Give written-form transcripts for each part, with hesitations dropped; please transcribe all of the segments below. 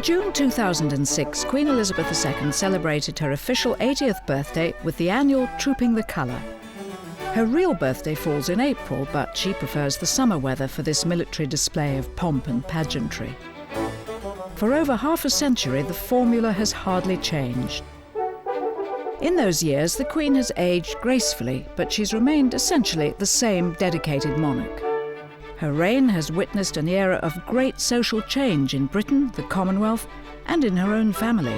In June 2006, Queen Elizabeth II celebrated her official 80th birthday with the annual Trooping the Colour. Her real birthday falls in April, but she prefers the summer weather for this military display of pomp and pageantry. For over half a century, the formula has hardly changed. In those years, the Queen has aged gracefully, but she's remained essentially the same dedicated monarch. Her reign has witnessed an era of great social change in Britain, the Commonwealth, and in her own family.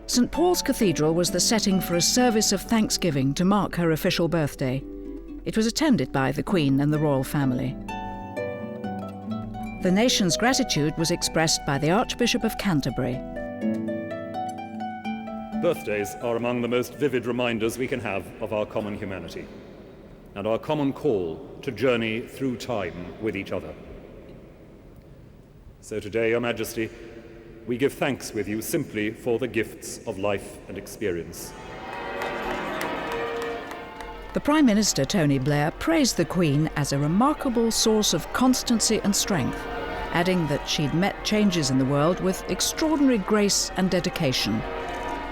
St. Paul's Cathedral was the setting for a service of thanksgiving to mark her official birthday. It was attended by the Queen and the royal family. The nation's gratitude was expressed by the Archbishop of Canterbury. Birthdays are among the most vivid reminders we can have of our common humanity and our common call to journey through time with each other. So today, Your Majesty, we give thanks with you simply for the gifts of life and experience. The Prime Minister, Tony Blair, praised the Queen as a remarkable source of constancy and strength, adding that she'd met changes in the world with extraordinary grace and dedication.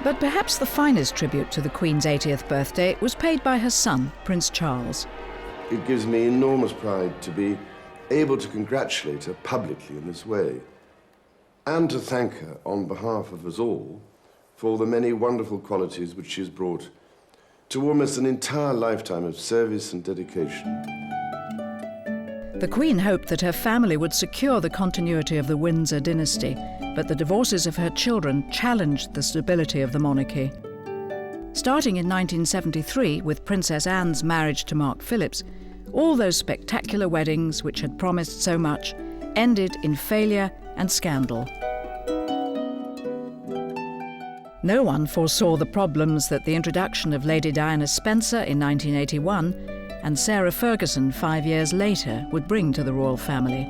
But perhaps the finest tribute to the Queen's 80th birthday was paid by her son, Prince Charles. It gives me enormous pride to be able to congratulate her publicly in this way, and to thank her on behalf of us all for the many wonderful qualities which she has brought to almost an entire lifetime of service and dedication. The Queen hoped that her family would secure the continuity of the Windsor dynasty, but the divorces of her children challenged the stability of the monarchy. Starting in 1973 with Princess Anne's marriage to Mark Phillips, all those spectacular weddings which had promised so much ended in failure and scandal. No one foresaw the problems that the introduction of Lady Diana Spencer in 1981 and Sarah Ferguson 5 years later would bring to the royal family.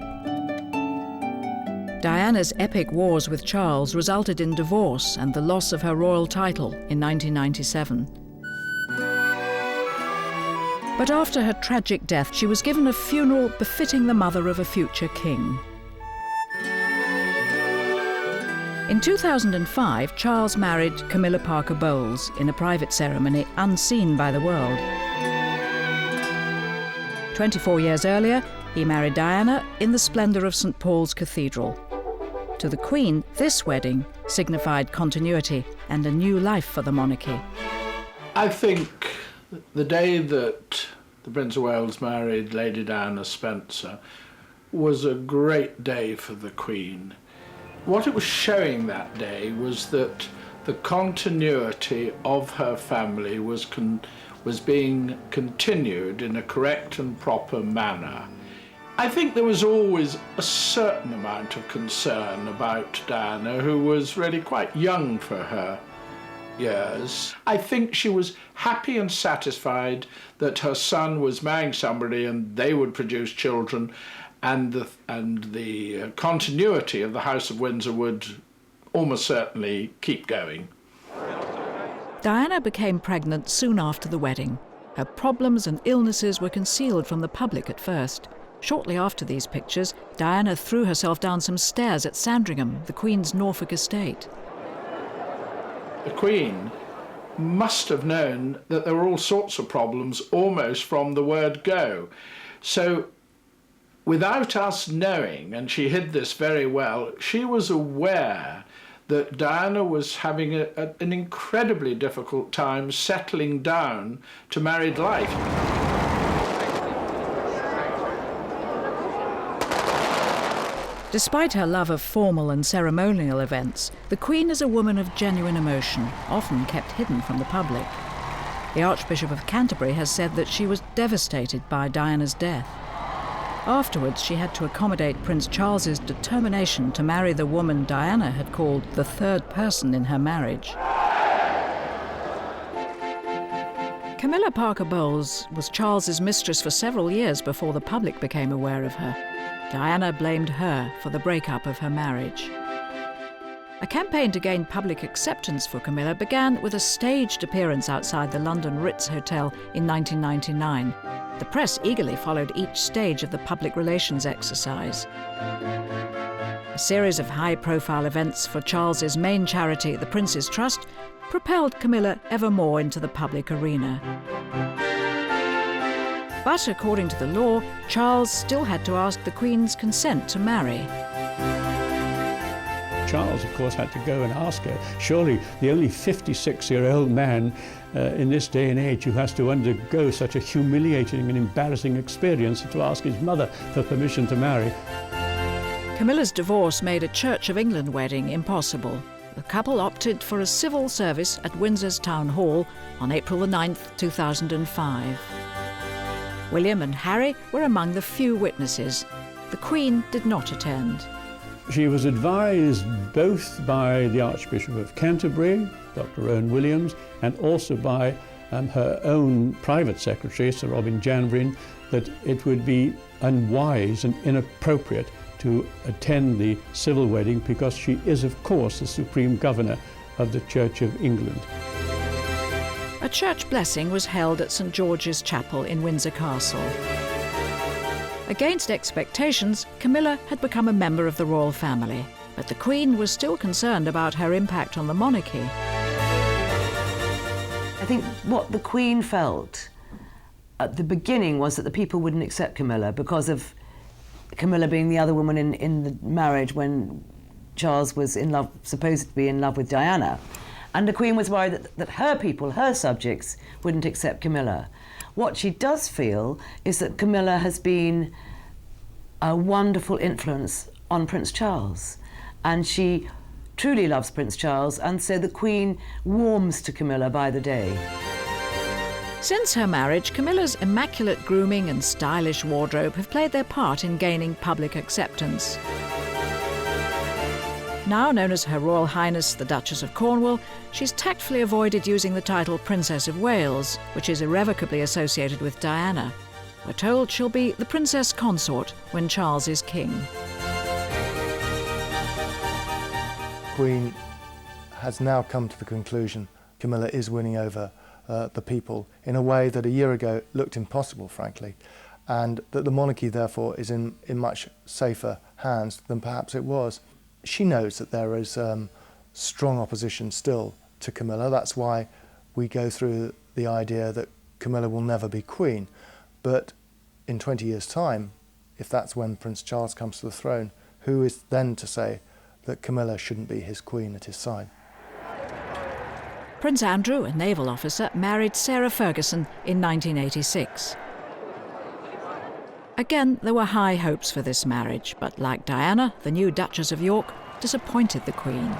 Diana's epic wars with Charles resulted in divorce and the loss of her royal title in 1997. But after her tragic death, she was given a funeral befitting the mother of a future king. In 2005, Charles married Camilla Parker Bowles in a private ceremony unseen by the world. 24 years earlier, he married Diana in the splendour of St. Paul's Cathedral. To the Queen, this wedding signified continuity and a new life for the monarchy. I think the day that the Prince of Wales married Lady Diana Spencer was a great day for the Queen. What it was showing that day was that the continuity of her family was being continued in a correct and proper manner. I think there was always a certain amount of concern about Diana, who was really quite young for her years. I think she was happy and satisfied that her son was marrying somebody and they would produce children, and the continuity of the House of Windsor would almost certainly keep going. Diana became pregnant soon after the wedding. Her problems and illnesses were concealed from the public at first. Shortly after these pictures, Diana threw herself down some stairs at Sandringham, the Queen's Norfolk estate. The Queen must have known that there were all sorts of problems almost from the word go. So without us knowing, and she hid this very well, she was aware that Diana was having an incredibly difficult time settling down to married life. Despite her love of formal and ceremonial events, the Queen is a woman of genuine emotion, often kept hidden from the public. The Archbishop of Canterbury has said that she was devastated by Diana's death. Afterwards, she had to accommodate Prince Charles's determination to marry the woman Diana had called the third person in her marriage. Camilla Parker Bowles was Charles's mistress for several years before the public became aware of her. Diana blamed her for the breakup of her marriage. A campaign to gain public acceptance for Camilla began with a staged appearance outside the London Ritz Hotel in 1999. The press eagerly followed each stage of the public relations exercise. A series of high-profile events for Charles's main charity, the Prince's Trust, propelled Camilla ever more into the public arena. But according to the law, Charles still had to ask the Queen's consent to marry. Charles, of course, had to go and ask her. Surely the only 56-year-old man in this day and age who has to undergo such a humiliating and embarrassing experience to ask his mother for permission to marry. Camilla's divorce made a Church of England wedding impossible. The couple opted for a civil service at Windsor's Town Hall on April the 9th, 2005. William and Harry were among the few witnesses. The Queen did not attend. She was advised both by the Archbishop of Canterbury, Dr. Owen Williams, and also by her own private secretary, Sir Robin Janvrin, that it would be unwise and inappropriate to attend the civil wedding because she is, of course, the Supreme Governor of the Church of England. A church blessing was held at St George's Chapel in Windsor Castle. Against expectations, Camilla had become a member of the royal family, but the Queen was still concerned about her impact on the monarchy. I think what the Queen felt at the beginning was that the people wouldn't accept Camilla because of Camilla being the other woman in the marriage when Charles was in love, supposed to be in love with Diana. And the Queen was worried that her people, her subjects, wouldn't accept Camilla. What she does feel is that Camilla has been a wonderful influence on Prince Charles. And she truly loves Prince Charles, and so the Queen warms to Camilla by the day. Since her marriage, Camilla's immaculate grooming and stylish wardrobe have played their part in gaining public acceptance. Now known as Her Royal Highness the Duchess of Cornwall, she's tactfully avoided using the title Princess of Wales, which is irrevocably associated with Diana. We're told she'll be the Princess Consort when Charles is king. Queen has now come to the conclusion Camilla is winning over the people in a way that a year ago looked impossible, frankly, and that the monarchy therefore is in much safer hands than perhaps it was. She knows that there is strong opposition still to Camilla. That's why we go through the idea that Camilla will never be queen. But in 20 years' time, if that's when Prince Charles comes to the throne, who is then to say that Camilla shouldn't be his queen at his side? Prince Andrew, a naval officer, married Sarah Ferguson in 1986. Again, there were high hopes for this marriage, but like Diana, the new Duchess of York disappointed the Queen.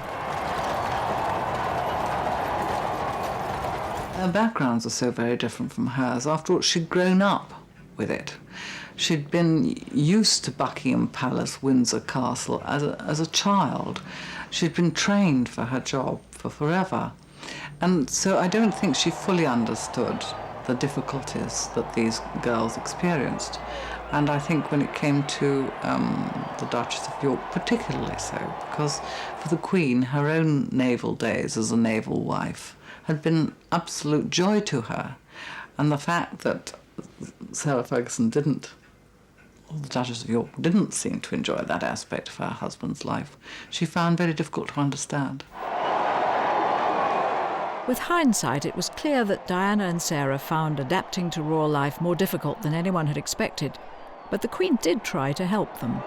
Her backgrounds are so very different from hers. After all, she'd grown up with it. She'd been used to Buckingham Palace, Windsor Castle as a child. She'd been trained for her job for forever. And so I don't think she fully understood the difficulties that these girls experienced. And I think when it came to the Duchess of York, particularly so, because for the Queen, her own naval days as a naval wife had been absolute joy to her. And the fact that Sarah Ferguson didn't, or the Duchess of York didn't seem to enjoy that aspect of her husband's life, she found very difficult to understand. With hindsight, it was clear that Diana and Sarah found adapting to royal life more difficult than anyone had expected. But the Queen did try to help them.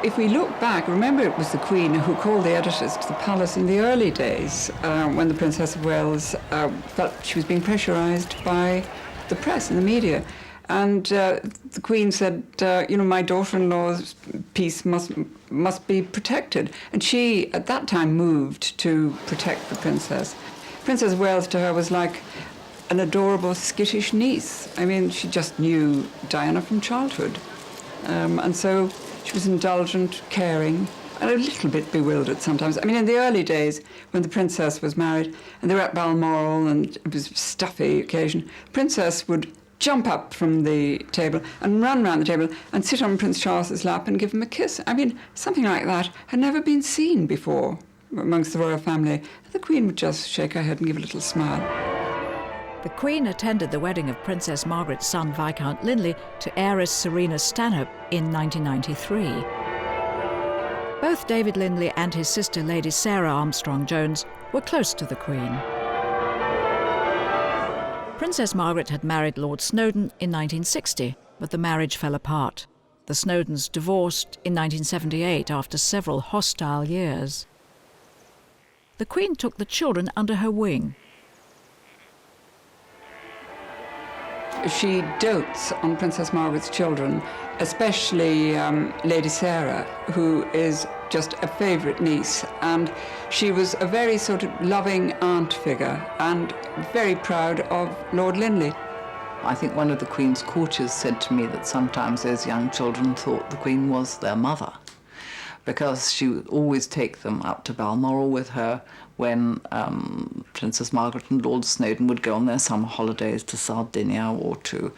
If we look back, remember it was the Queen who called the editors to the palace in the early days when the Princess of Wales felt she was being pressurised by the press and the media. And the Queen said, my daughter-in-law's peace must be protected. And she, at that time, moved to protect the princess. Princess of Wales to her was like an adorable, skittish niece. I mean, she just knew Diana from childhood. And so she was indulgent, caring, and a little bit bewildered sometimes. I mean, in the early days, when the princess was married, and they were at Balmoral, and it was a stuffy occasion, the princess would jump up from the table and run around the table and sit on Prince Charles's lap and give him a kiss. I mean, something like that had never been seen before amongst the royal family. The Queen would just shake her head and give a little smile. The Queen attended the wedding of Princess Margaret's son Viscount Linley to heiress Serena Stanhope in 1993. Both David Linley and his sister Lady Sarah Armstrong-Jones were close to the Queen. Princess Margaret had married Lord Snowdon in 1960, but the marriage fell apart. The Snowdons divorced in 1978 after several hostile years. The Queen took the children under her wing. She dotes on Princess Margaret's children, especially Lady Sarah, who is just a favourite niece, and she was a very sort of loving aunt figure and very proud of Lord Linley. I think one of the Queen's courtiers said to me that sometimes those young children thought the Queen was their mother, because she would always take them up to Balmoral with her when Princess Margaret and Lord Snowdon would go on their summer holidays to Sardinia or to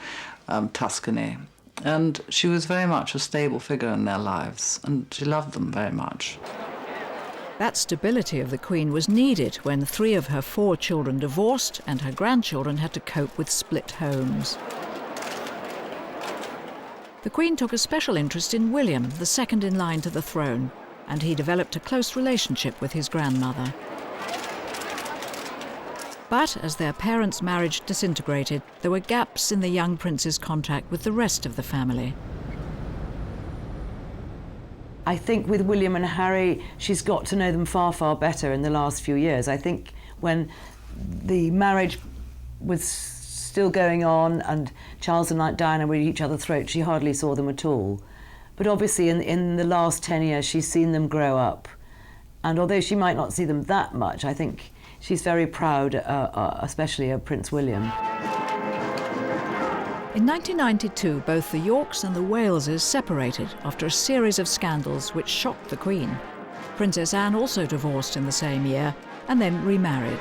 Tuscany. And she was very much a stable figure in their lives, and she loved them very much. That stability of the Queen was needed when 3 of her 4 children divorced and her grandchildren had to cope with split homes. The Queen took a special interest in William, the second in line to the throne, and he developed a close relationship with his grandmother. But as their parents' marriage disintegrated, there were gaps in the young prince's contact with the rest of the family. I think with William and Harry, she's got to know them far, far better in the last few years. I think when the marriage was still going on and Charles and Diana were at each other's throats, she hardly saw them at all. But obviously in the last 10 years, she's seen them grow up. And although she might not see them that much, I think she's very proud, especially of Prince William. In 1992, both the Yorks and the Waleses separated after a series of scandals which shocked the Queen. Princess Anne also divorced in the same year and then remarried.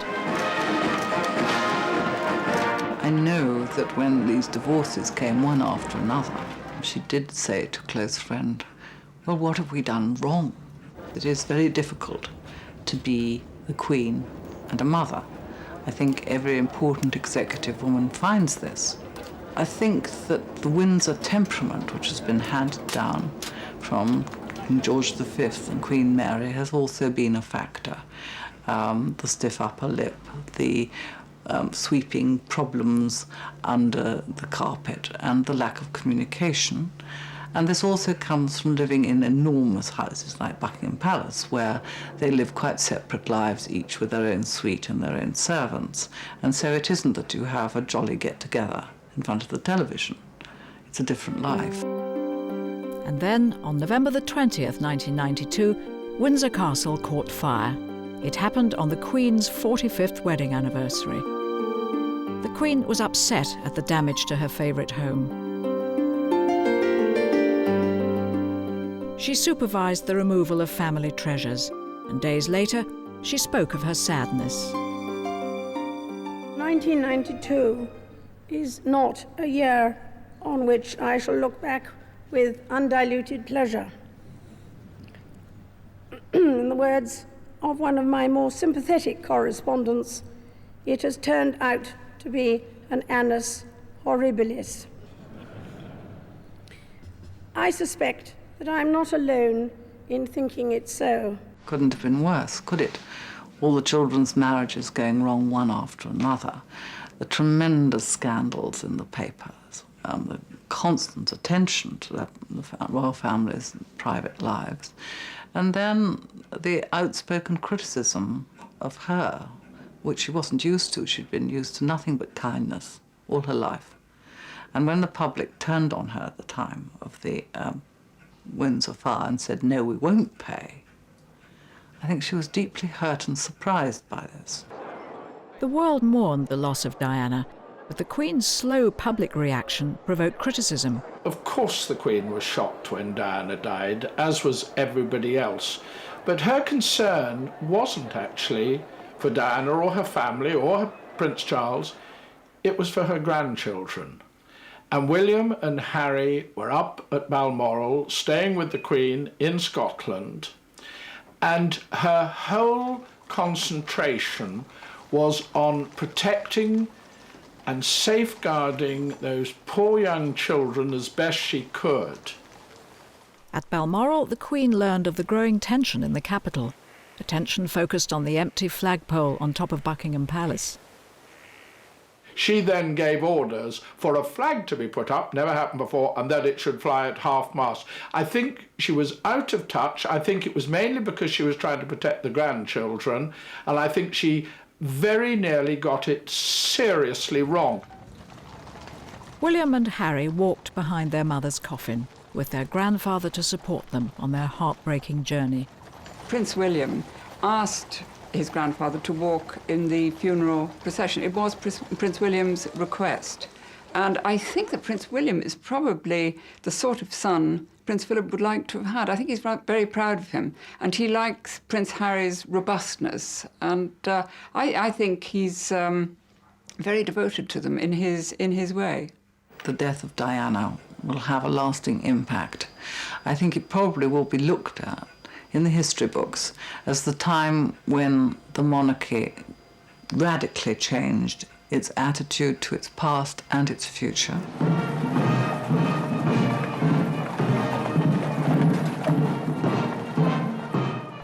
I know that when these divorces came one after another, she did say to a close friend, well, what have we done wrong? It is very difficult to be the Queen and a mother. I think every important executive woman finds this. I think that the Windsor temperament, which has been handed down from King George V and Queen Mary, has also been a factor. The stiff upper lip, the sweeping problems under the carpet, and the lack of communication. And this also comes from living in enormous houses like Buckingham Palace, where they live quite separate lives, each with their own suite and their own servants. And so it isn't that you have a jolly get-together in front of the television. It's a different life. And then, on November the 20th, 1992, Windsor Castle caught fire. It happened on the Queen's 45th wedding anniversary. The Queen was upset at the damage to her favourite home. She supervised the removal of family treasures, and days later, she spoke of her sadness. 1992 is not a year on which I shall look back with undiluted pleasure. In the words of one of my more sympathetic correspondents, it has turned out to be an annus horribilis. I suspect that I'm not alone in thinking it so. Couldn't have been worse, could it? All the children's marriages going wrong one after another, the tremendous scandals in the papers, the constant attention to the royal family's private lives, and then the outspoken criticism of her, which she wasn't used to. She'd been used to nothing but kindness all her life. And when the public turned on her at the time of the Windsor fire and said, no, we won't pay, I think she was deeply hurt and surprised by this. The world mourned the loss of Diana, but the Queen's slow public reaction provoked criticism. Of course the Queen was shocked when Diana died, as was everybody else. But her concern wasn't actually for Diana or her family or Prince Charles. It was for her grandchildren. And William and Harry were up at Balmoral, staying with the Queen in Scotland, and her whole concentration was on protecting and safeguarding those poor young children as best she could. At Balmoral, the Queen learned of the growing tension in the capital. The tension focused on the empty flagpole on top of Buckingham Palace. She then gave orders for a flag to be put up, never happened before, and that it should fly at half-mast. I think she was out of touch. I think it was mainly because she was trying to protect the grandchildren, and I think she very nearly got it seriously wrong. William and Harry walked behind their mother's coffin, with their grandfather to support them on their heartbreaking journey. Prince William asked his grandfather to walk in the funeral procession. It was Prince William's request. And I think that Prince William is probably the sort of son Prince Philip would like to have had. I think he's very proud of him. And he likes Prince Harry's robustness. And I think he's very devoted to them in his way. The death of Diana will have a lasting impact. I think it probably will be looked at in the history books as the time when the monarchy radically changed its attitude to its past and its future.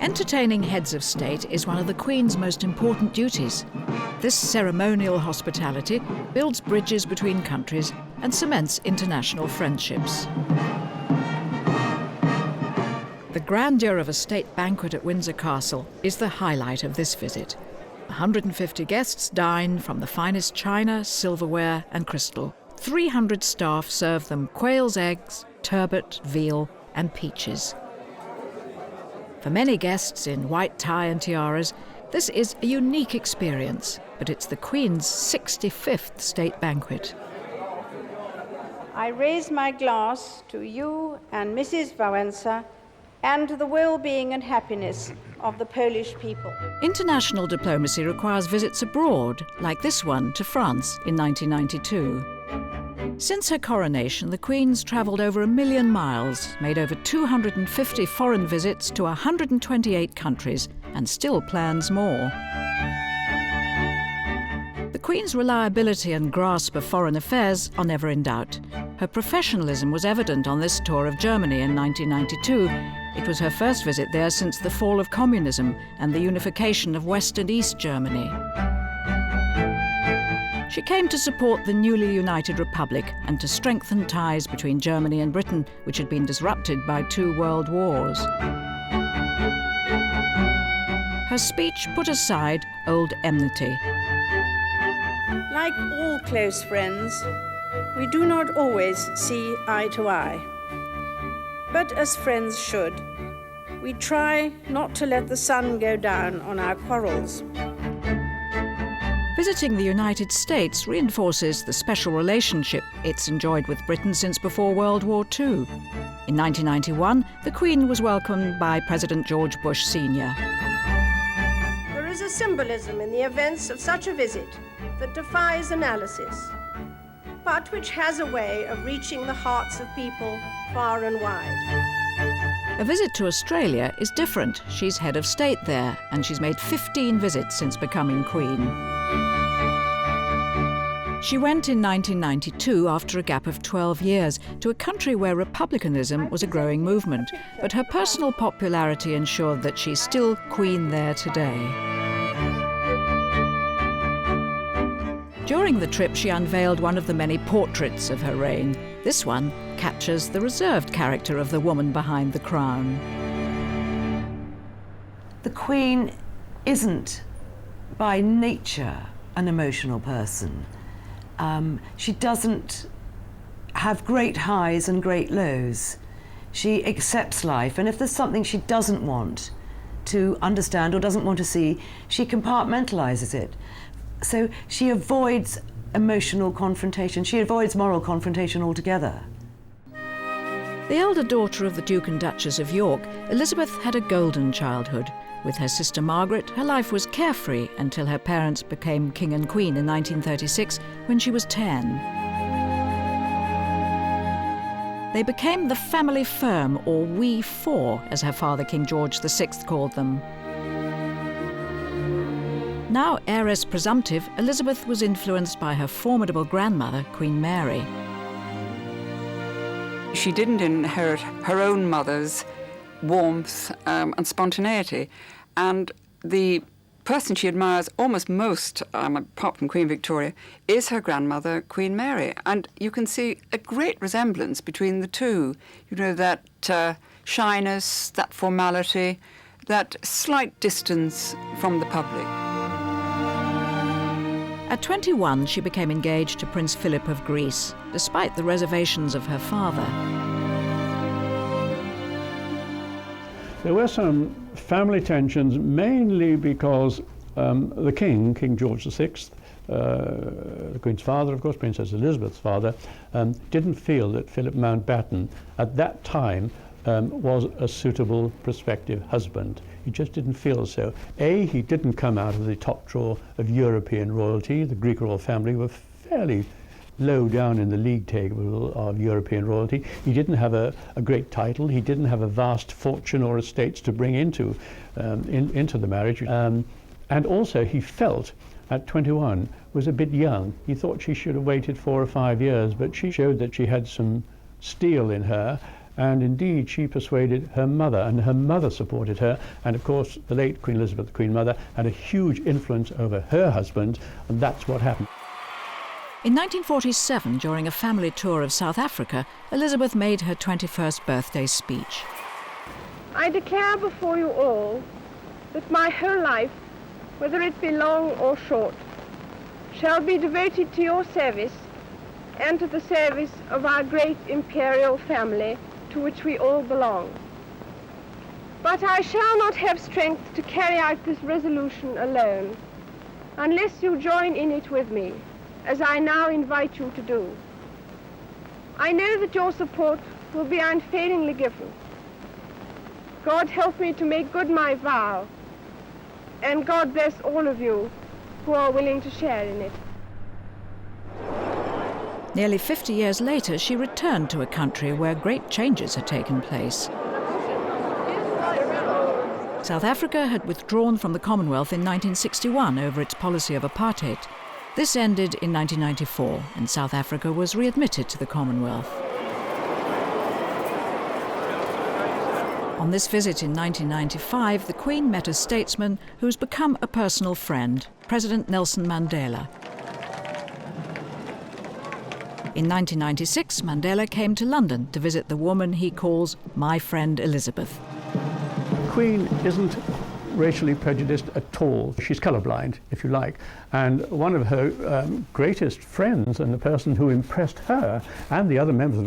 Entertaining heads of state is one of the Queen's most important duties. This ceremonial hospitality builds bridges between countries and cements international friendships. The grandeur of a state banquet at Windsor Castle is the highlight of this visit. 150 guests dine from the finest china, silverware and crystal. 300 staff serve them quail's eggs, turbot, veal and peaches. For many guests in white tie and tiaras, this is a unique experience, but it's the Queen's 65th state banquet. I raise my glass to you and Mrs. Wałęsa and to the well-being and happiness of the Polish people. International diplomacy requires visits abroad, like this one to France in 1992. Since her coronation, the Queen's travelled over 1 million miles, made over 250 foreign visits to 128 countries, and still plans more. The Queen's reliability and grasp of foreign affairs are never in doubt. Her professionalism was evident on this tour of Germany in 1992. It was her first visit there since the fall of communism and the unification of West and East Germany. She came to support the newly united republic and to strengthen ties between Germany and Britain, which had been disrupted by 2 world wars. Her speech put aside old enmity. Like all close friends, we do not always see eye to eye. But as friends should, we try not to let the sun go down on our quarrels. Visiting the United States reinforces the special relationship it's enjoyed with Britain since before World War II. In 1991, the Queen was welcomed by President George Bush Sr. There is a symbolism in the events of such a visit that defies analysis, but which has a way of reaching the hearts of people far and wide. A visit to Australia is different. She's head of state there, and she's made 15 visits since becoming Queen. She went in 1992, after a gap of 12 years, to a country where republicanism was a growing movement, but her personal popularity ensured that she's still Queen there today. During the trip, she unveiled one of the many portraits of her reign. This one captures the reserved character of the woman behind the crown. The Queen isn't, by nature, an emotional person. She doesn't have great highs and great lows. She accepts life, and if there's something she doesn't want to understand or doesn't want to see, she compartmentalizes it. So she avoids emotional confrontation. She avoids moral confrontation altogether. The elder daughter of the Duke and Duchess of York, Elizabeth had a golden childhood. With her sister Margaret, her life was carefree until her parents became King and Queen in 1936, when she was 10. They became the family firm, or We Four, as her father King George VI called them. Now heiress presumptive, Elizabeth was influenced by her formidable grandmother, Queen Mary. She didn't inherit her own mother's warmth and spontaneity. And the person she admires almost most, apart from Queen Victoria, is her grandmother, Queen Mary. And you can see a great resemblance between the two. You know, that shyness, that formality, that slight distance from the public. At 21, she became engaged to Prince Philip of Greece, despite the reservations of her father. There were some family tensions, mainly because the king, King George VI, the Queen's father, of course, Princess Elizabeth's father, didn't feel that Philip Mountbatten at that time was a suitable prospective husband. He just didn't feel so. He didn't come out of the top drawer of European royalty. The Greek royal family were fairly low down in the league table of European royalty. He didn't have a great title. He didn't have a vast fortune or estates to bring into the marriage. And also he felt at 21 was a bit young. He thought she should have waited 4 or 5 years, but she showed that she had some steel in her. And indeed, she persuaded her mother, and her mother supported her. And of course, the late Queen Elizabeth, the Queen Mother, had a huge influence over her husband, and that's what happened. In 1947, during a family tour of South Africa, Elizabeth made her 21st birthday speech. I declare before you all that my whole life, whether it be long or short, shall be devoted to your service and to the service of our great imperial family, to which we all belong. But I shall not have strength to carry out this resolution alone, unless you join in it with me, as I now invite you to do. I know that your support will be unfailingly given. God help me to make good my vow, and God bless all of you who are willing to share in it. Nearly 50 years later, she returned to a country where great changes had taken place. South Africa had withdrawn from the Commonwealth in 1961 over its policy of apartheid. This ended in 1994, and South Africa was readmitted to the Commonwealth. On this visit in 1995, the Queen met a statesman who's become a personal friend, President Nelson Mandela. In 1996, Mandela came to London to visit the woman he calls my friend Elizabeth. The Queen isn't racially prejudiced at all. She's colourblind, if you like. And one of her greatest friends, and the person who impressed her and the other members of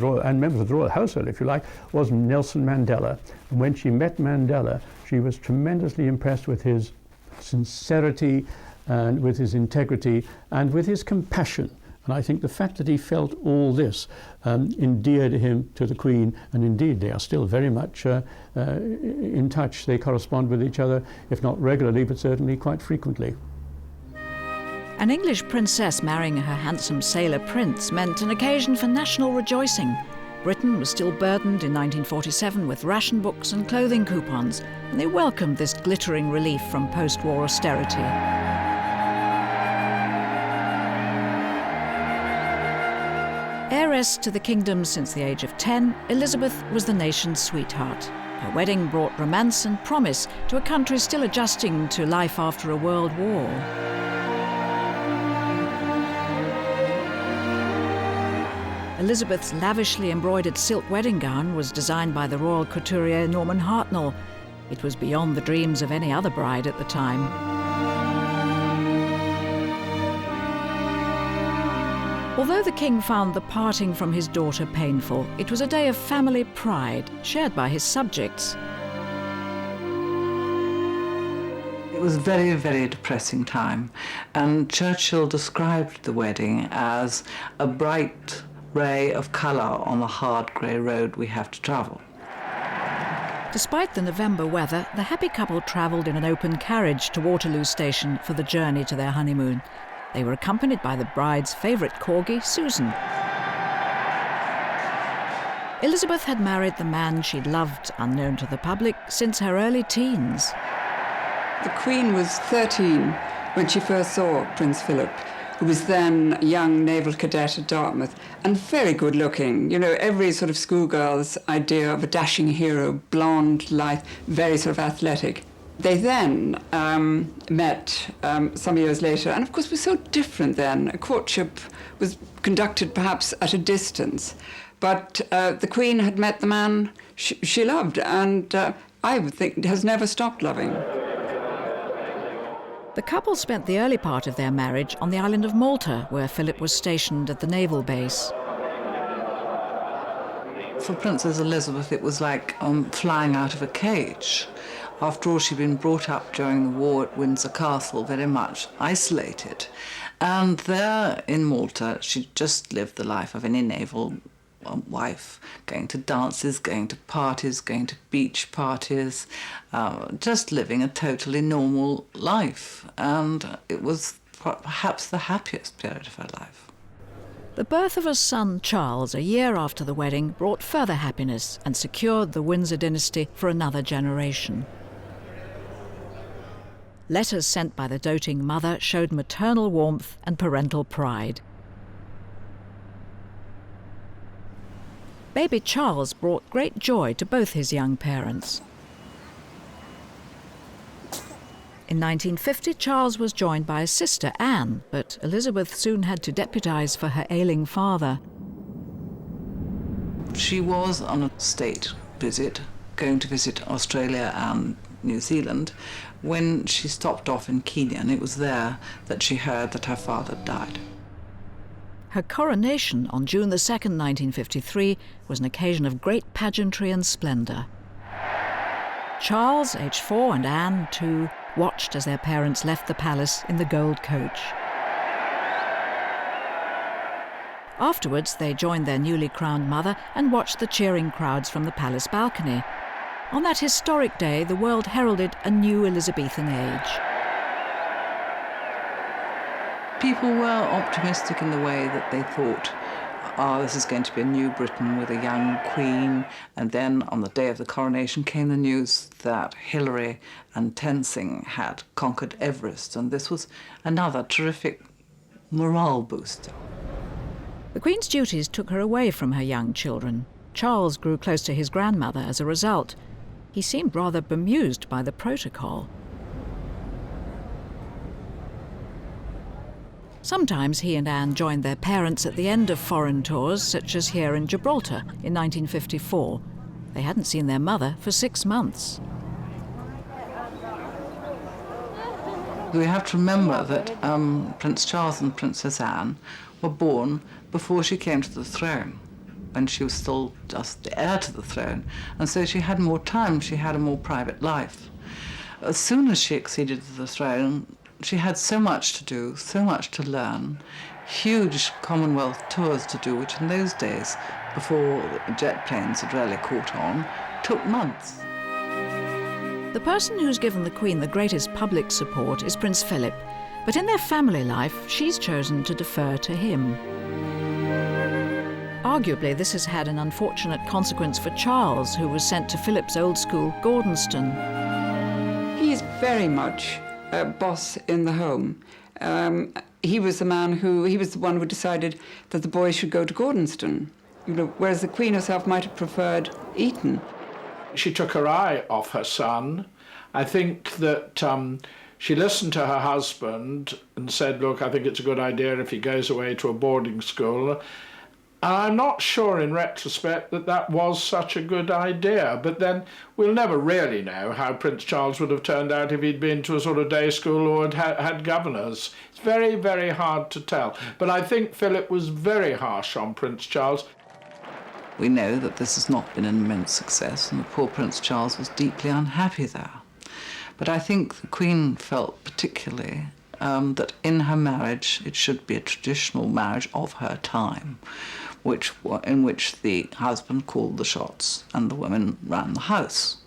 the royal household, if you like, was Nelson Mandela. And when she met Mandela, she was tremendously impressed with his sincerity and with his integrity and with his compassion. And I think the fact that he felt all this endeared him to the Queen, and indeed they are still very much in touch. They correspond with each other, if not regularly, but certainly quite frequently. An English princess marrying her handsome sailor prince meant an occasion for national rejoicing. Britain was still burdened in 1947 with ration books and clothing coupons, and they welcomed this glittering relief from post-war austerity. Heiress to the kingdom since the age of 10, Elizabeth was the nation's sweetheart. Her wedding brought romance and promise to a country still adjusting to life after a world war. Elizabeth's lavishly embroidered silk wedding gown was designed by the royal couturier Norman Hartnell. It was beyond the dreams of any other bride at the time. Although the king found the parting from his daughter painful, it was a day of family pride, shared by his subjects. It was a very, very depressing time, and Churchill described the wedding as a bright ray of colour on the hard grey road we have to travel. Despite the November weather, the happy couple travelled in an open carriage to Waterloo Station for the journey to their honeymoon. They were accompanied by the bride's favourite corgi, Susan. Elizabeth had married the man she'd loved, unknown to the public, since her early teens. The Queen was 13 when she first saw Prince Philip, who was then a young naval cadet at Dartmouth, and very good looking. You know, every sort of schoolgirl's idea of a dashing hero, blonde, lithe, very sort of athletic. They then met some years later, and of course was so different then. A courtship was conducted perhaps at a distance, but the Queen had met the man she loved, and I would think has never stopped loving. The couple spent the early part of their marriage on the island of Malta, where Philip was stationed at the naval base. For Princess Elizabeth, it was like flying out of a cage. After all, she'd been brought up during the war at Windsor Castle, very much isolated. And there in Malta, she just lived the life of any naval wife, going to dances, going to parties, going to beach parties, just living a totally normal life. And it was perhaps the happiest period of her life. The birth of a son, Charles, a year after the wedding, brought further happiness and secured the Windsor dynasty for another generation. Letters sent by the doting mother showed maternal warmth and parental pride. Baby Charles brought great joy to both his young parents. In 1950, Charles was joined by his sister, Anne, but Elizabeth soon had to deputise for her ailing father. She was on a state visit, going to visit Australia and New Zealand, when she stopped off in Kenya, and it was there that she heard that her father died. Her coronation on June the 2nd, 1953, was an occasion of great pageantry and splendour. Charles, aged 4, and Anne, 2, watched as their parents left the palace in the gold coach. Afterwards, they joined their newly crowned mother and watched the cheering crowds from the palace balcony. On that historic day, the world heralded a new Elizabethan age. People were optimistic in the way that they thought, this is going to be a new Britain with a young queen. And then on the day of the coronation came the news that Hillary and Tenzing had conquered Everest, and this was another terrific morale booster. The Queen's duties took her away from her young children. Charles grew close to his grandmother as a result. He seemed rather bemused by the protocol. Sometimes he and Anne joined their parents at the end of foreign tours, such as here in Gibraltar in 1954. They hadn't seen their mother for 6 months. We have to remember that Prince Charles and Princess Anne were born before she came to the throne, when she was still just the heir to the throne, and so she had more time, she had a more private life. As soon as she acceded to the throne, she had so much to do, so much to learn, huge Commonwealth tours to do, which in those days, before jet planes had really caught on, took months. The person who's given the Queen the greatest public support is Prince Philip, but in their family life, she's chosen to defer to him. Arguably, this has had an unfortunate consequence for Charles, who was sent to Philip's old school, Gordonston. He is very much a boss in the home. He was the one who decided that the boys should go to Gordonston, whereas the Queen herself might have preferred Eton. She took her eye off her son. I think that she listened to her husband and said, look, I think it's a good idea if he goes away to a boarding school. And I'm not sure in retrospect that that was such a good idea, but then we'll never really know how Prince Charles would have turned out if he'd been to a sort of day school or had governors. It's very, very hard to tell. But I think Philip was very harsh on Prince Charles. We know that this has not been an immense success, and the poor Prince Charles was deeply unhappy there. But I think the Queen felt particularly that in her marriage it should be a traditional marriage of her time, in which the husband called the shots and the women ran the house.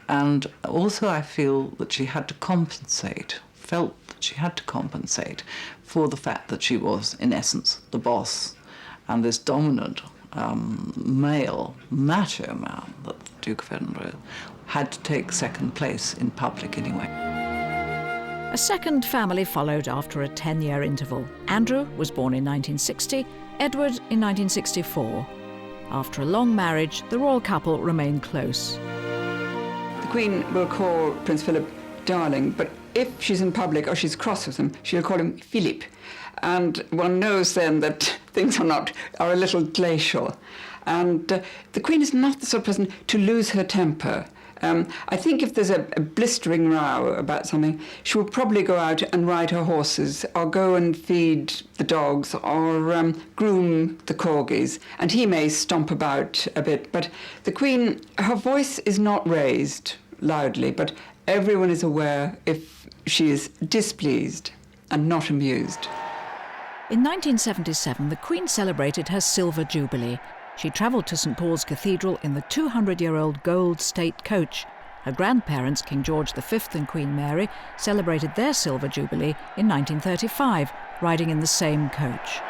And also I feel that she had to compensate, felt that she had to compensate for the fact that she was, in essence, the boss, and this dominant male, macho man, that the Duke of Edinburgh had to take second place in public anyway. A second family followed after a 10-year interval. Andrew was born in 1960, Edward in 1964. After a long marriage, the royal couple remained close. The Queen will call Prince Philip darling, but if she's in public or she's cross with him, she'll call him Philip. And one knows then that things are a little glacial. And the Queen is not the sort of person to lose her temper. I think if there's a blistering row about something, she will probably go out and ride her horses or go and feed the dogs or groom the corgis, and he may stomp about a bit. But the Queen, her voice is not raised loudly, but everyone is aware if she is displeased and not amused. In 1977, the Queen celebrated her Silver Jubilee. She travelled to St Paul's Cathedral in the 200-year-old gold state coach. Her grandparents, King George V and Queen Mary, celebrated their Silver Jubilee in 1935, riding in the same coach.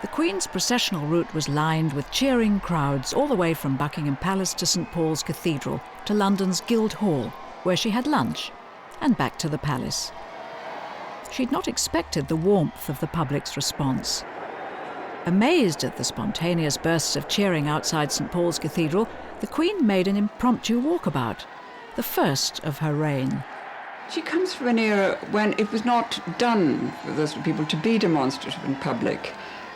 The Queen's processional route was lined with cheering crowds all the way from Buckingham Palace to St Paul's Cathedral to London's Guildhall, where she had lunch, and back to the palace. She'd not expected the warmth of the public's response. Amazed at the spontaneous bursts of cheering outside St Paul's Cathedral, the Queen made an impromptu walkabout, the first of her reign. She comes from an era when it was not done for those people to be demonstrative in public.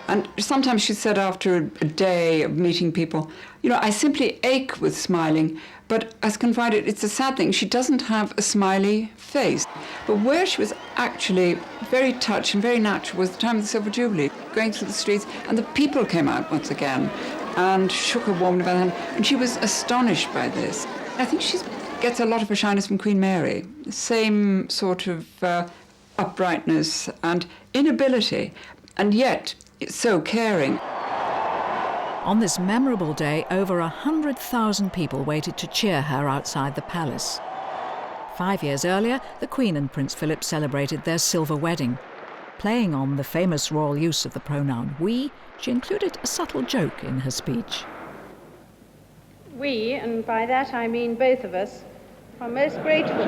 And sometimes she said after a day of meeting people, I simply ache with smiling, but as confided, it's a sad thing. She doesn't have a smiley face. But where she was actually very touched and very natural was the time of the Silver Jubilee, going through the streets, and the people came out once again and shook her warmly by the hand, and she was astonished by this. I think she gets a lot of her shyness from Queen Mary, the same sort of uprightness and inability, and yet so caring. On this memorable day, over 100,000 people waited to cheer her outside the palace. 5 years earlier, the Queen and Prince Philip celebrated their silver wedding. Playing on the famous royal use of the pronoun we, she included a subtle joke in her speech. We, and by that I mean both of us, are most grateful.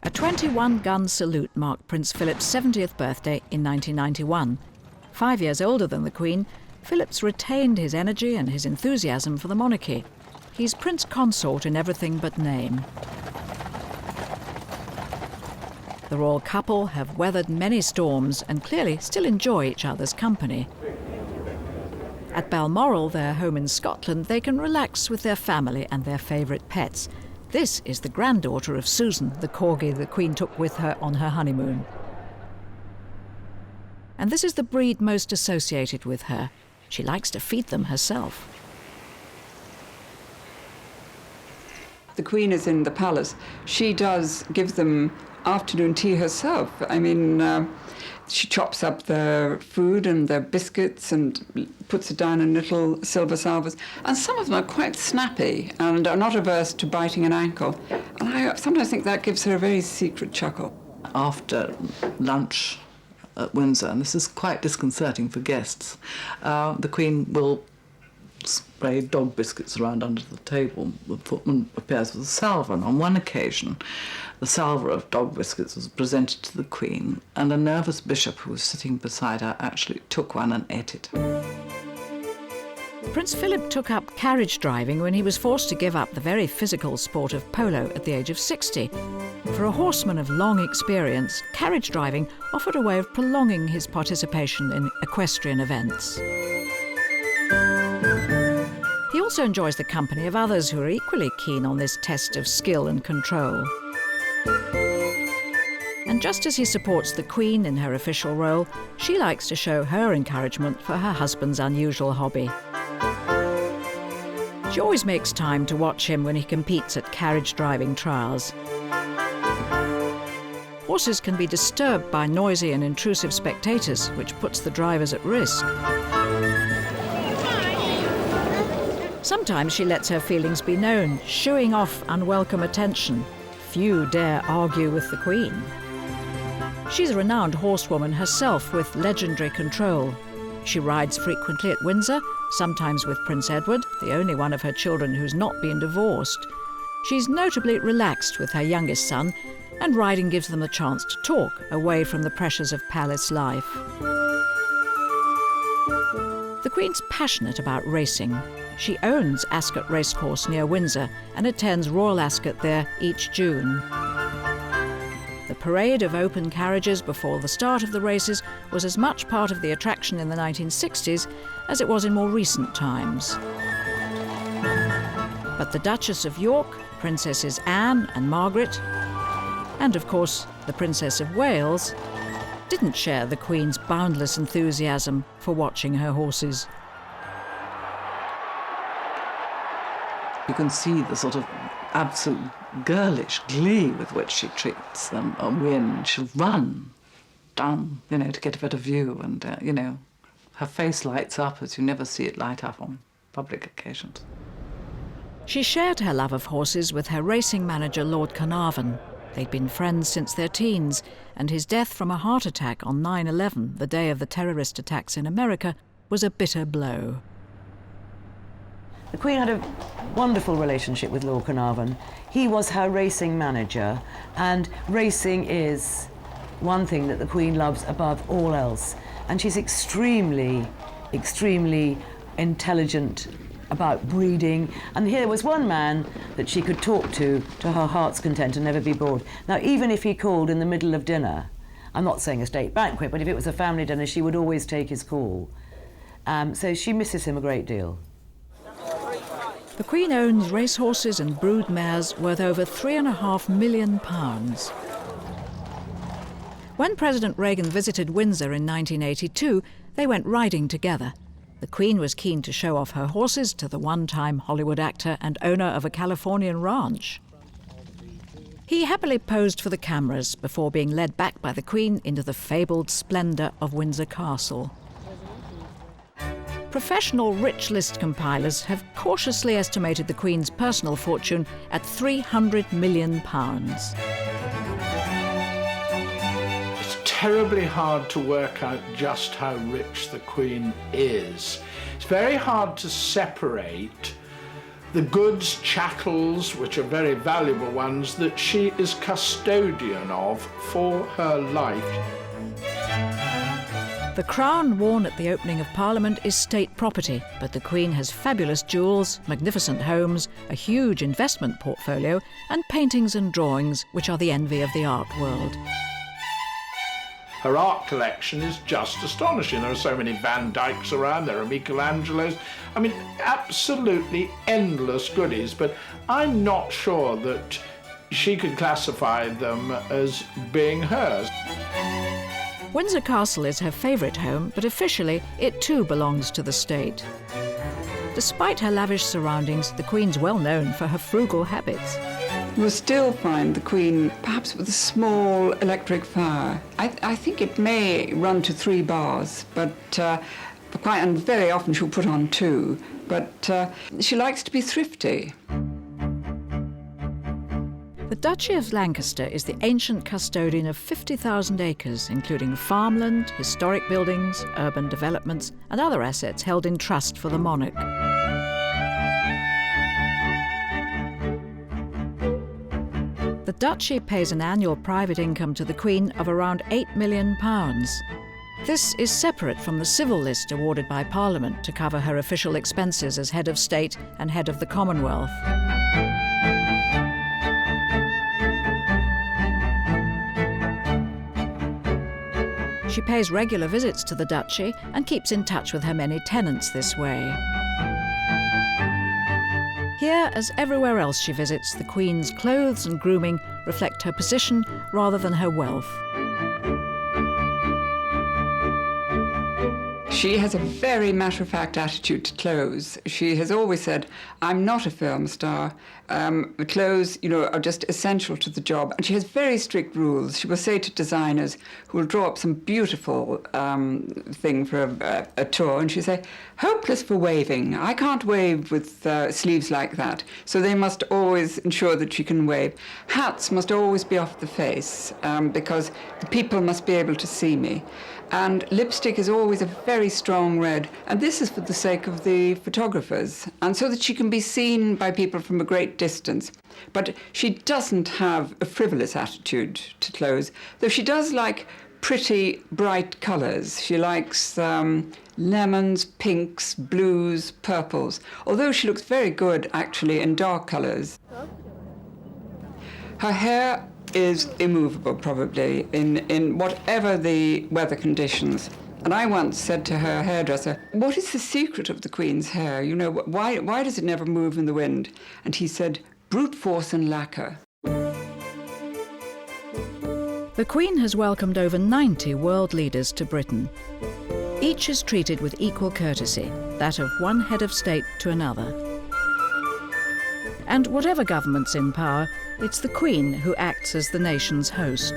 A 21-gun salute marked Prince Philip's 70th birthday in 1991. 5 years older than the Queen, Philip's retained his energy and his enthusiasm for the monarchy. He's Prince Consort in everything but name. The royal couple have weathered many storms and clearly still enjoy each other's company. At Balmoral, their home in Scotland, they can relax with their family and their favourite pets. This is the granddaughter of Susan, the corgi the Queen took with her on her honeymoon. And this is the breed most associated with her. She likes to feed them herself. The Queen is in the palace. She does give them afternoon tea herself. I mean, she chops up their food and their biscuits and puts it down in little silver salvers. And some of them are quite snappy and are not averse to biting an ankle. And I sometimes think that gives her a very secret chuckle. After lunch at Windsor, and this is quite disconcerting for guests, the Queen will spray dog biscuits around under the table. The footman appears with a salver, and on one occasion the salver of dog biscuits was presented to the Queen, and a nervous bishop who was sitting beside her actually took one and ate it. Prince Philip took up carriage driving when he was forced to give up the very physical sport of polo at the age of 60. For a horseman of long experience, carriage driving offered a way of prolonging his participation in equestrian events. He also enjoys the company of others who are equally keen on this test of skill and control. And just as he supports the Queen in her official role, she likes to show her encouragement for her husband's unusual hobby. She always makes time to watch him when he competes at carriage driving trials. Horses can be disturbed by noisy and intrusive spectators, which puts the drivers at risk. Sometimes she lets her feelings be known, shooing off unwelcome attention. Few dare argue with the Queen. She's a renowned horsewoman herself with legendary control. She rides frequently at Windsor, sometimes with Prince Edward, the only one of her children who's not been divorced. She's notably relaxed with her youngest son, and riding gives them the chance to talk away from the pressures of palace life. The Queen's passionate about racing. She owns Ascot Racecourse near Windsor and attends Royal Ascot there each June. The parade of open carriages before the start of the races was as much part of the attraction in the 1960s as it was in more recent times. But the Duchess of York, Princesses Anne and Margaret, and of course the Princess of Wales, didn't share the Queen's boundless enthusiasm for watching her horses. You can see the sort of absolute girlish glee with which she treats them. A win, she'll run down, to get a better view, and, her face lights up as you never see it light up on public occasions. She shared her love of horses with her racing manager, Lord Carnarvon. They'd been friends since their teens, and his death from a heart attack on 9/11, the day of the terrorist attacks in America, was a bitter blow. The Queen had a wonderful relationship with Lord Carnarvon. He was her racing manager, and racing is one thing that the Queen loves above all else. And she's extremely, extremely intelligent about breeding. And here was one man that she could talk to her heart's content and never be bored. Now, even if he called in the middle of dinner, I'm not saying a state banquet, but if it was a family dinner, she would always take his call. So she misses him a great deal. The Queen owns racehorses and brood mares worth over £3.5 million. When President Reagan visited Windsor in 1982, they went riding together. The Queen was keen to show off her horses to the one-time Hollywood actor and owner of a Californian ranch. He happily posed for the cameras before being led back by the Queen into the fabled splendour of Windsor Castle. Professional rich list compilers have cautiously estimated the Queen's personal fortune at £300 million. It's terribly hard to work out just how rich the Queen is. It's very hard to separate the goods, chattels, which are very valuable ones, that she is custodian of for her life. The crown worn at the opening of Parliament is state property, but the Queen has fabulous jewels, magnificent homes, a huge investment portfolio, and paintings and drawings which are the envy of the art world. Her art collection is just astonishing. There are so many Van Dycks around, there are Michelangelos. I mean, absolutely endless goodies, but I'm not sure that she could classify them as being hers. Windsor Castle is her favourite home, but officially it too belongs to the state. Despite her lavish surroundings, the Queen's well known for her frugal habits. You will still find the Queen perhaps with a small electric fire. I think it may run to 3 bars, but and very often she'll put on 2. But she likes to be thrifty. The Duchy of Lancaster is the ancient custodian of 50,000 acres, including farmland, historic buildings, urban developments, and other assets held in trust for the monarch. The Duchy pays an annual private income to the Queen of around £8 million. This is separate from the civil list awarded by Parliament to cover her official expenses as head of state and head of the Commonwealth. She pays regular visits to the Duchy and keeps in touch with her many tenants this way. Here, as everywhere else she visits, the Queen's clothes and grooming reflect her position rather than her wealth. She has a very matter-of-fact attitude to clothes. She has always said, I'm not a film star. The clothes, are just essential to the job. And she has very strict rules. She will say to designers who will draw up some beautiful thing for a tour, and she'll say, hopeless for waving. I can't wave with sleeves like that. So they must always ensure that she can wave. Hats must always be off the face because the people must be able to see me. And lipstick is always a very strong red, and this is for the sake of the photographers, and so that she can be seen by people from a great distance. But she doesn't have a frivolous attitude to clothes, though she does like pretty, bright colours. She likes lemons, pinks, blues, purples, although she looks very good, actually, in dark colours. Her hair is immovable, probably, in whatever the weather conditions. And I once said to her hairdresser, what is the secret of the Queen's hair? Why does it never move in the wind? And he said, brute force and lacquer. The Queen has welcomed over 90 world leaders to Britain. Each is treated with equal courtesy, that of one head of state to another. And whatever government's in power, it's the Queen who acts as the nation's host.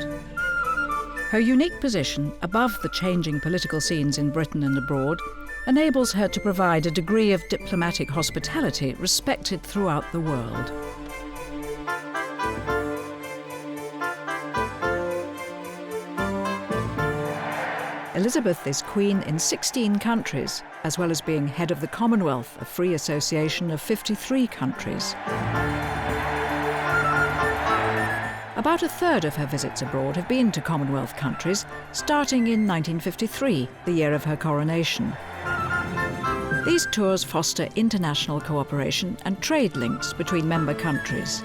Her unique position above the changing political scenes in Britain and abroad enables her to provide a degree of diplomatic hospitality respected throughout the world. Elizabeth is Queen in 16 countries, as well as being head of the Commonwealth, a free association of 53 countries. About a third of her visits abroad have been to Commonwealth countries, starting in 1953, the year of her coronation. These tours foster international cooperation and trade links between member countries.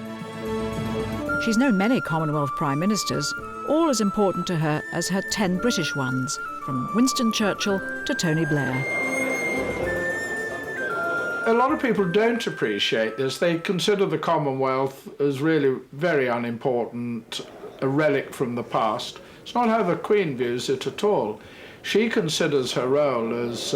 She's known many Commonwealth Prime Ministers, all as important to her as her 10 British ones, from Winston Churchill to Tony Blair. A lot of people don't appreciate this. They consider the Commonwealth as really very unimportant, a relic from the past. It's not how the Queen views it at all. She considers her role as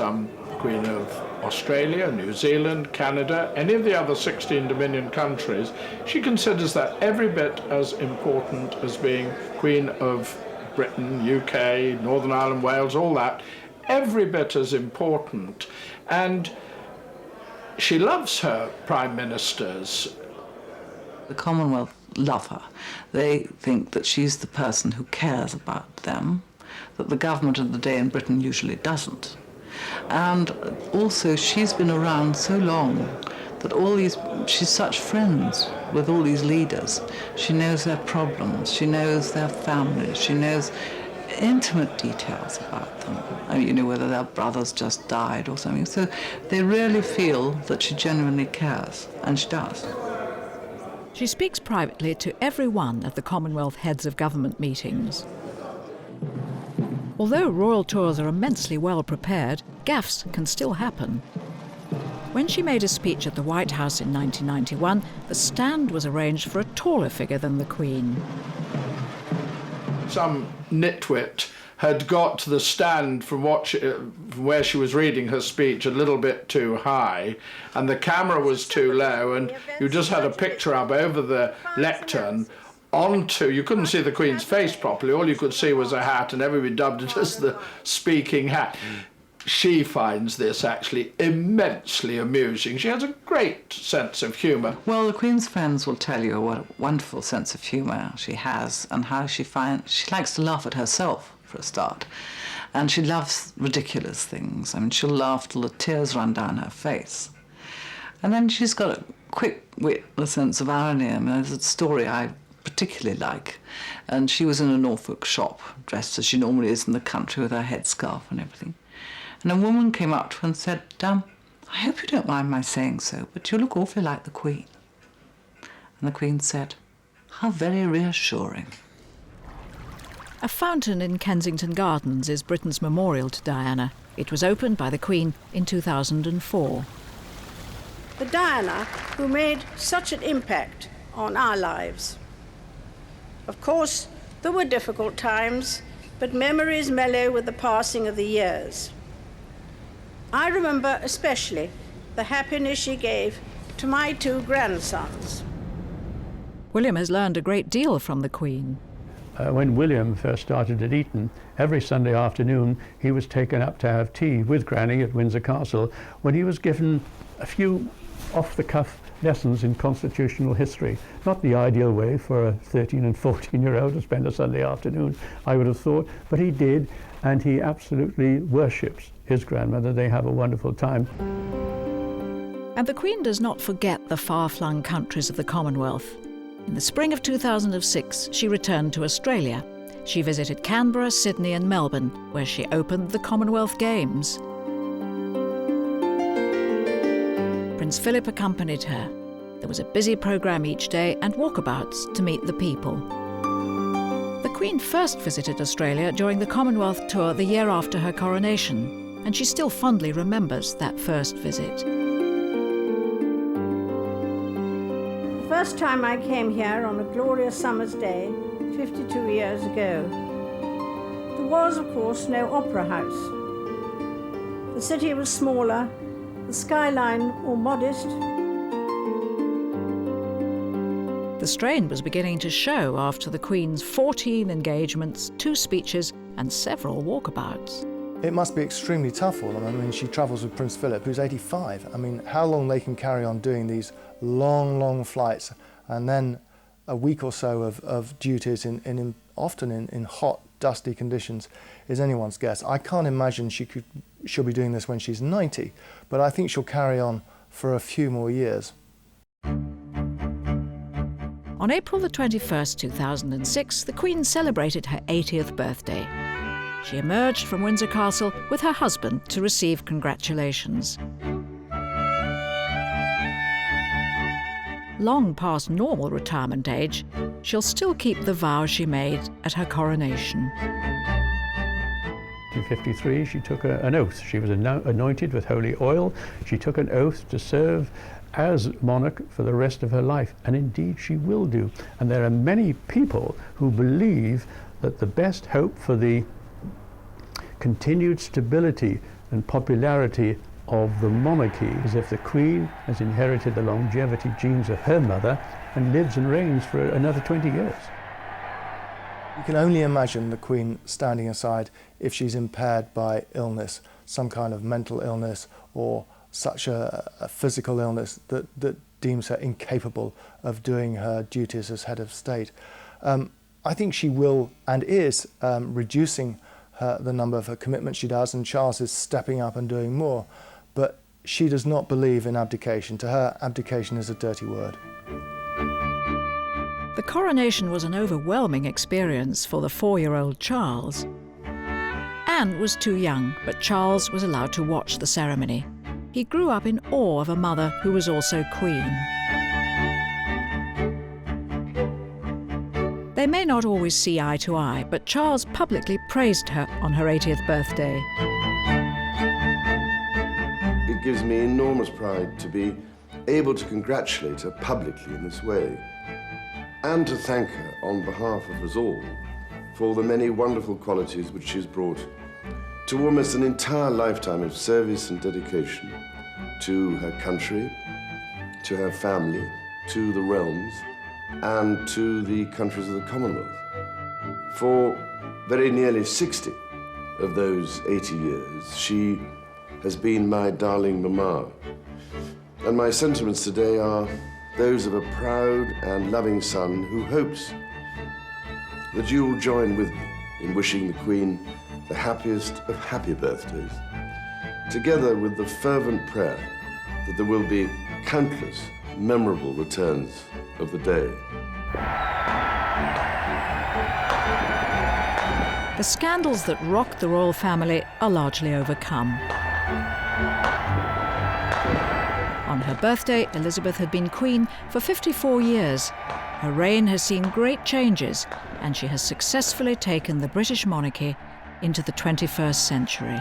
Queen of Australia, New Zealand, Canada, any of the other 16 Dominion countries. She considers that every bit as important as being Queen of Britain, UK, Northern Ireland, Wales, all that. Every bit as important. And she loves her prime ministers. The Commonwealth love her. They think that she's the person who cares about them, that the government of the day in Britain usually doesn't. And also she's been around so long that she's such friends with all these leaders. She knows their problems, she knows their families, she knows intimate details about them. I mean, whether their brothers just died or something. So they really feel that she genuinely cares, and she does. She speaks privately to every one of the Commonwealth heads of government meetings. Although royal tours are immensely well prepared, gaffes can still happen. When she made a speech at the White House in 1991, the stand was arranged for a taller figure than the Queen. Some nitwit had got the stand from where she was reading her speech a little bit too high, and the camera was too low, and you just had a picture up over the lectern you couldn't see the Queen's face properly, all you could see was a hat, and everybody dubbed it as the speaking hat. She finds this actually immensely amusing. She has a great sense of humour. Well, the Queen's friends will tell you what a wonderful sense of humour she has, and how she likes to laugh at herself, for a start. And she loves ridiculous things. I mean, she'll laugh till the tears run down her face. And then she's got a quick wit, a sense of irony. I mean, there's a story I particularly like. And she was in a Norfolk shop, dressed as she normally is in the country with her headscarf and everything. And a woman came up to her and said, I hope you don't mind my saying so, but you look awfully like the Queen. And the Queen said, how very reassuring. A fountain in Kensington Gardens is Britain's memorial to Diana. It was opened by the Queen in 2004. The Diana who made such an impact on our lives. Of course, there were difficult times, but memories mellow with the passing of the years. I remember especially the happiness she gave to my 2 grandsons. William has learned a great deal from the Queen. When William first started at Eton, every Sunday afternoon he was taken up to have tea with Granny at Windsor Castle, when he was given a few off-the-cuff lessons in constitutional history. Not the ideal way for a 13 and 14-year-old to spend a Sunday afternoon, I would have thought, but he did, and he absolutely worships his grandmother. They have a wonderful time. And the Queen does not forget the far-flung countries of the Commonwealth. In the spring of 2006, she returned to Australia. She visited Canberra, Sydney and Melbourne, where she opened the Commonwealth Games. Prince Philip accompanied her. There was a busy programme each day and walkabouts to meet the people. The Queen first visited Australia during the Commonwealth tour the year after her coronation, and she still fondly remembers that first visit. The first time I came here on a glorious summer's day, 52 years ago, there was, of course, no opera house. The city was smaller, the skyline more modest. The strain was beginning to show after the Queen's 14 engagements, 2 speeches and several walkabouts. It must be extremely tough for them. I mean, she travels with Prince Philip, who's 85. I mean, how long they can carry on doing these long, long flights, and then a week or so of duties often in hot, dusty conditions is anyone's guess. I can't imagine she'll be doing this when she's 90, but I think she'll carry on for a few more years. On April the 21st, 2006, the Queen celebrated her 80th birthday. She emerged from Windsor Castle with her husband to receive congratulations. Long past normal retirement age, she'll still keep the vow she made at her coronation. In 1953, she took an oath. She was anointed with holy oil. She took an oath to serve as monarch for the rest of her life, and indeed she will do. And there are many people who believe that the best hope for the continued stability and popularity of the monarchy is if the Queen has inherited the longevity genes of her mother and lives and reigns for another 20 years. You can only imagine the Queen standing aside if she's impaired by illness, some kind of mental illness or such a physical illness that deems her incapable of doing her duties as head of state. I think she will and is reducing the number of her commitments she does, and Charles is stepping up and doing more. But she does not believe in abdication. To her, abdication is a dirty word. The coronation was an overwhelming experience for the 4-year-old Charles. Anne was too young, but Charles was allowed to watch the ceremony. He grew up in awe of a mother who was also Queen. They may not always see eye to eye, but Charles publicly praised her on her 80th birthday. It gives me enormous pride to be able to congratulate her publicly in this way, and to thank her on behalf of us all for the many wonderful qualities which she has brought to almost an entire lifetime of service and dedication to her country, to her family, to the realms, and to the countries of the Commonwealth. For very nearly 60 of those 80 years, she has been my darling mamma. And my sentiments today are those of a proud and loving son who hopes that you will join with me in wishing the Queen the happiest of happy birthdays, together with the fervent prayer that there will be countless memorable returns of the day. The scandals that rocked the royal family are largely overcome. On her birthday, Elizabeth had been Queen for 54 years. Her reign has seen great changes, and she has successfully taken the British monarchy into the 21st century.